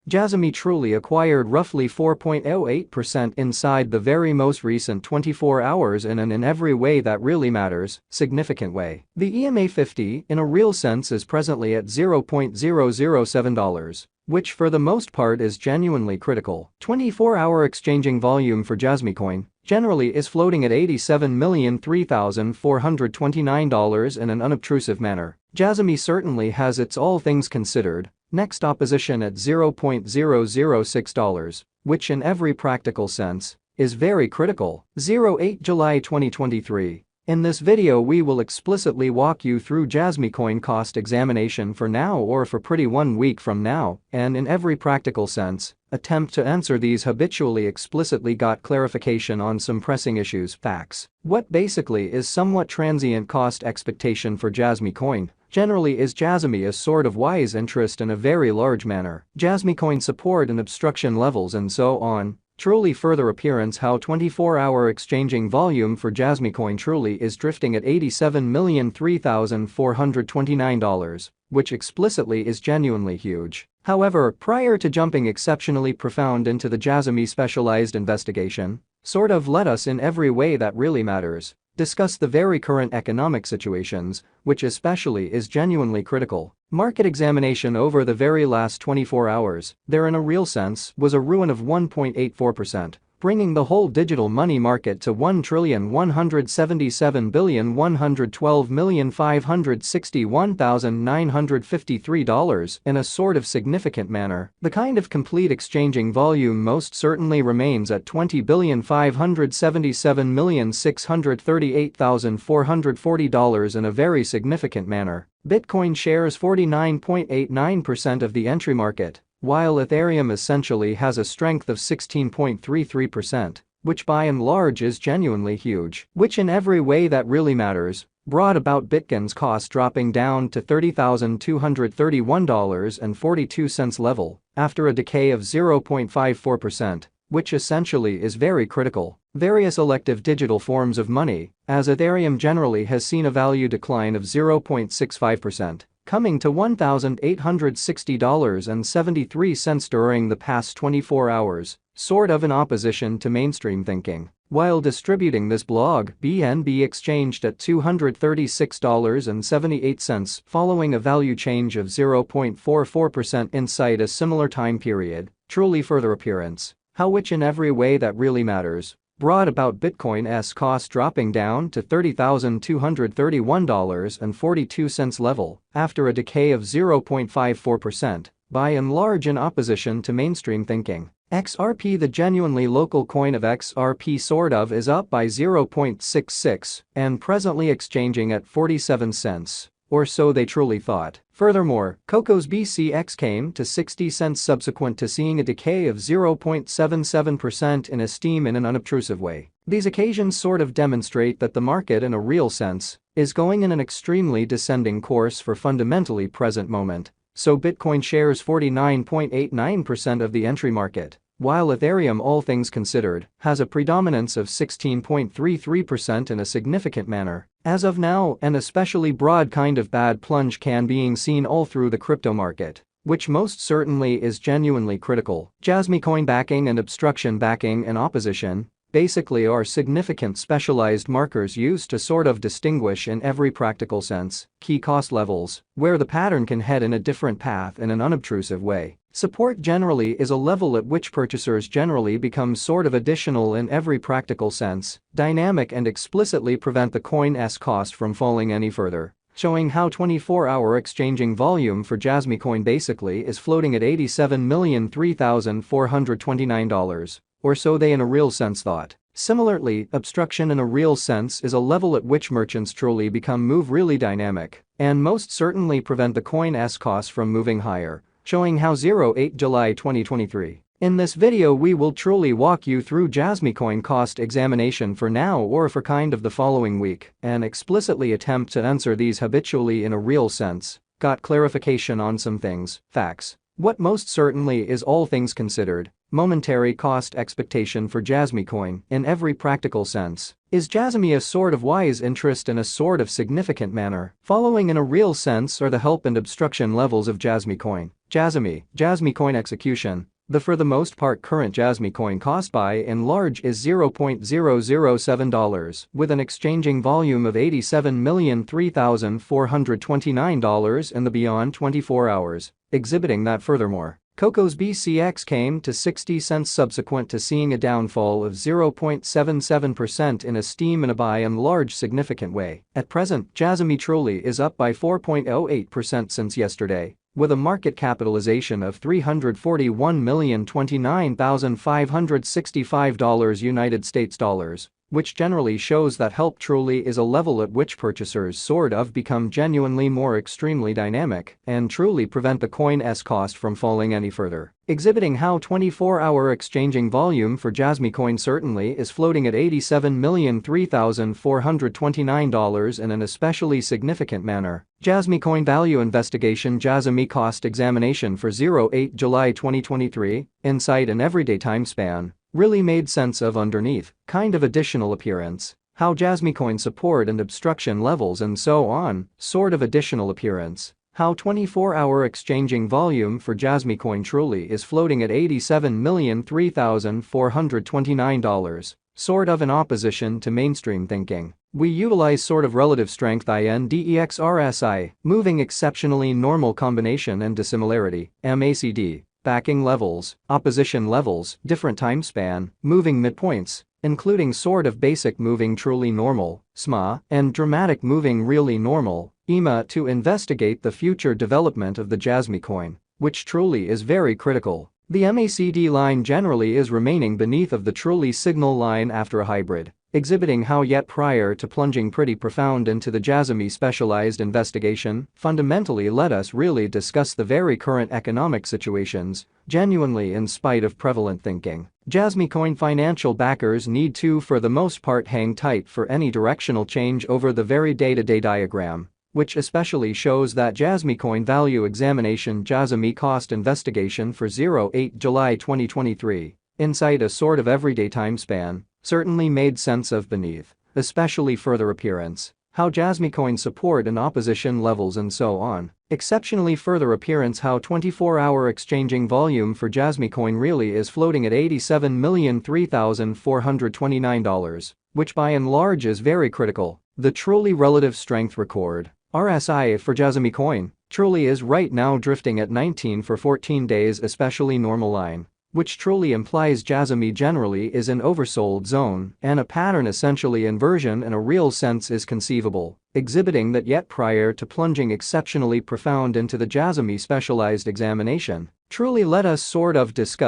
Jasmy truly acquired roughly 4.08% inside the very most recent 24 hours in an in every way that really matters, significant way. The EMA 50 in a real sense is presently at $0.007. Which for the most part is genuinely critical. 24-hour exchanging volume for Jasmy coin generally is floating at $87,003,429 in an unobtrusive manner. Jasmy certainly has its all things considered next opposition at $0.006, which in every practical sense is very critical. 08 July 2023. In this video we will explicitly walk you through Jasmy coin cost examination for now or for pretty 1 week from now, and in every practical sense, attempt to answer these habitually explicitly got clarification on some pressing issues, facts. What basically is somewhat transient cost expectation for Jasmy coin? Generally is Jasmy a sort of wise interest in a very large manner? Jasmy coin support and obstruction levels and so on. Truly further appearance how 24-hour exchanging volume for Jasmy coin truly is drifting at $87,003,429, which explicitly is genuinely huge. However, prior to jumping exceptionally profound into the Jasmy specialized investigation, sort of let us in every way that really matters, discuss the very current economic situations, which especially is genuinely critical. Market examination over the very last 24 hours, there in a real sense was a ruin of 1.84%, bringing the whole digital money market to $1,177,112,561,953 in a sort of significant manner. The kind of complete exchanging volume most certainly remains at $20,577,638,440 in a very significant manner. Bitcoin shares 49.89% of the entry market, while Ethereum essentially has a strength of 16.33%, which by and large is genuinely huge, which in every way that really matters, brought about Bitcoin's cost dropping down to $30,231.42 level after a decay of 0.54%, which essentially is very critical. Various elective digital forms of money, as Ethereum generally has seen a value decline of 0.65%. Coming to $1,860.73 during the past 24 hours, sort of in opposition to mainstream thinking. While distributing this blog, BNB exchanged at $236.78 following a value change of 0.44% inside a similar time period, truly further appearance. How which in every way that really matters, brought about Bitcoin's cost dropping down to $30,231.42 level after a decay of 0.54%, by and large in opposition to mainstream thinking. XRP, the genuinely local coin of XRP sort of is up by 0.66 and presently exchanging at 47 cents. Or so they truly thought. Furthermore, Coco's BCX came to 60 cents subsequent to seeing a decay of 0.77% in esteem in an unobtrusive way. These occasions sort of demonstrate that the market in a real sense is going in an extremely descending course for fundamentally present moment, so Bitcoin shares 49.89% of the entry market, while Ethereum all things considered has a predominance of 16.33% in a significant manner. As of now, an especially broad kind of bad plunge can being seen all through the crypto market, which most certainly is genuinely critical. Jasmy coin backing and obstruction backing and opposition basically are significant specialized markers used to sort of distinguish in every practical sense key cost levels where the pattern can head in a different path in an unobtrusive way. Support generally is a level at which purchasers generally become sort of additional in every practical sense, dynamic and explicitly prevent the coin's cost from falling any further, showing how 24-hour exchanging volume for Jasmy coin basically is floating at $87,003,429, or so they in a real sense thought. Similarly, obstruction in a real sense is a level at which merchants truly move really dynamic, and most certainly prevent the coin's cost from moving higher, showing how 08 July 2023. In this video we will truly walk you through Jasmy coin cost examination for now or for kind of the following week and explicitly attempt to answer these habitually in a real sense, got clarification on some things, facts. What most certainly is all things considered, momentary cost expectation for Jasmy coin in every practical sense. Is Jasmy a sort of wise interest in a sort of significant manner? Following in a real sense are the help and obstruction levels of Jasmy coin. Jasmy coin execution. The for the most part current Jasmy coin cost by and large is $0.007 with an exchanging volume of $87,003,429 in the beyond 24 hours, exhibiting that furthermore, Coco's BCX came to 60 cents subsequent to seeing a downfall of 0.77% in a steam in a by and large significant way. At present, Jasmy truly is up by 4.08% since yesterday, with a market capitalization of $341,029,565 United States dollars, which generally shows that help truly is a level at which purchasers sort of become genuinely more extremely dynamic and truly prevent the coin's cost from falling any further, exhibiting how 24-hour exchanging volume for Jasmy coin certainly is floating at $87,003,429 in an especially significant manner. Jasmy coin value investigation. Jasmy cost examination for 08 July 2023, insight and everyday time span. Really made sense of underneath, kind of additional appearance, how Jasmy coin support and obstruction levels and so on, sort of additional appearance, how 24-hour exchanging volume for Jasmy coin truly is floating at $87,003,429, sort of in opposition to mainstream thinking. We utilize sort of relative strength index RSI, moving exceptionally normal combination and dissimilarity, MACD. Backing levels, opposition levels, different time span, moving midpoints, including sort of basic moving truly normal, SMA, and dramatic moving really normal, EMA to investigate the future development of the Jasmy coin, which truly is very critical. The MACD line generally is remaining beneath of the truly signal line after a hybrid, exhibiting how yet prior to plunging pretty profound into the Jasmy specialized investigation, fundamentally let us really discuss the very current economic situations, genuinely in spite of prevalent thinking. Jasmy coin financial backers need to for the most part hang tight for any directional change over the very day-to-day diagram, which especially shows that Jasmy coin value examination. Jasmy cost investigation for 08 July 2023, insight a sort of everyday time span, certainly made sense of beneath, especially further appearance, how Jasmy coin support and opposition levels and so on, exceptionally further appearance how 24-hour exchanging volume for Jasmy coin really is floating at $87,003,429, which by and large is very critical. The truly relative strength record, RSI for Jasmy coin, truly is right now drifting at 19 for 14 days especially normal line, which truly implies Jasmy generally is in oversold zone and a pattern essentially inversion in a real sense is conceivable, exhibiting that yet prior to plunging exceptionally profound into the Jasmy specialized examination, truly let us sort of discuss